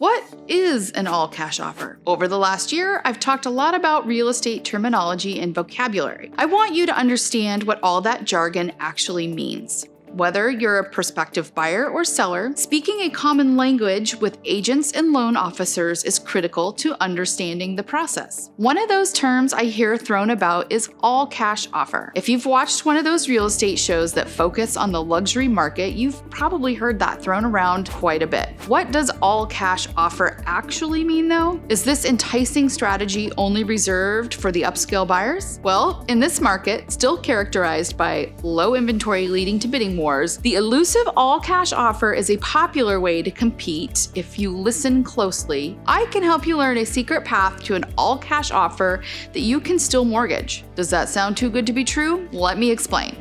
What is an all-cash offer? Over the last year, I've talked a lot about real estate terminology and vocabulary. I want you to understand what all that jargon actually means. Whether you're a prospective buyer or seller, speaking a common language with agents and loan officers is critical to understanding the process. One of those terms I hear thrown about is all-cash offer. If you've watched one of those real estate shows that focus on the luxury market, you've probably heard that thrown around quite a bit. What does all-cash offer actually mean, though? Is this enticing strategy only reserved for the upscale buyers? Well, in this market, still characterized by low inventory leading to bidding wars, the elusive all-cash offer is a popular way to compete if you listen closely. I can help you learn a secret path to an all-cash offer that you can still mortgage. Does that sound too good to be true? Let me explain.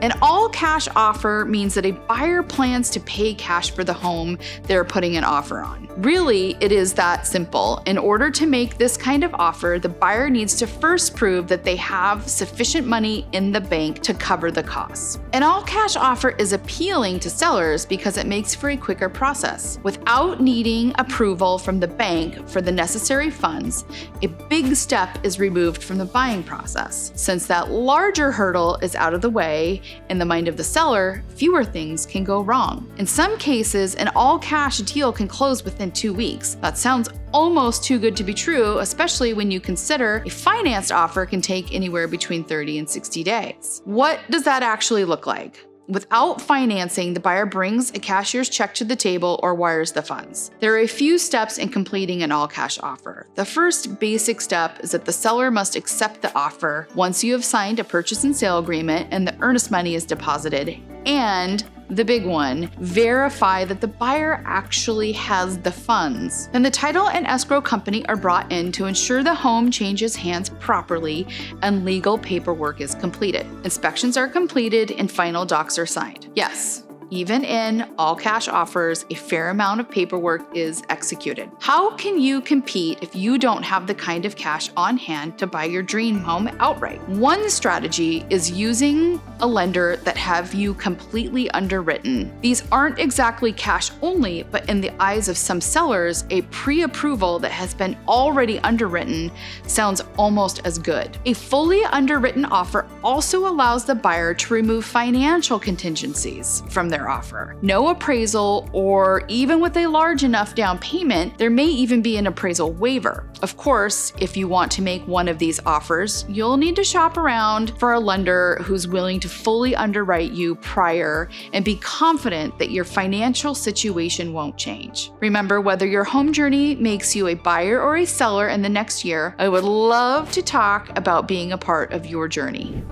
An all-cash offer means that a buyer plans to pay cash for the home they're putting an offer on. Really, it is that simple. In order to make this kind of offer, the buyer needs to first prove that they have sufficient money in the bank to cover the costs. An all-cash offer is appealing to sellers because it makes for a quicker process. Without needing approval from the bank for the necessary funds, a big step is removed from the buying process. Since that larger hurdle is out of the way, in the mind of the seller, fewer things can go wrong. In some cases, an all-cash deal can close within 2 weeks. That sounds almost too good to be true, especially when you consider a financed offer can take anywhere between 30 and 60 days. What does that actually look like? Without financing, the buyer brings a cashier's check to the table or wires the funds. There are a few steps in completing an all-cash offer. The first basic step is that the seller must accept the offer once you have signed a purchase and sale agreement and the earnest money is deposited. And the big one, verify that the buyer actually has the funds. Then the title and escrow company are brought in to ensure the home changes hands properly and legal paperwork is completed. Inspections are completed and final docs are signed. Yes, even in all-cash offers, a fair amount of paperwork is executed. How can you compete if you don't have the kind of cash on hand to buy your dream home outright? One strategy is using a lender that have you completely underwritten. These aren't exactly cash only, but in the eyes of some sellers, a pre-approval that has been already underwritten sounds almost as good. A fully underwritten offer also allows the buyer to remove financial contingencies from their offer. No appraisal, or even with a large enough down payment, there may even be an appraisal waiver. Of course, if you want to make one of these offers, you'll need to shop around for a lender who's willing to fully underwrite you prior and be confident that your financial situation won't change. Remember, whether your home journey makes you a buyer or a seller in the next year, I would love to talk about being a part of your journey.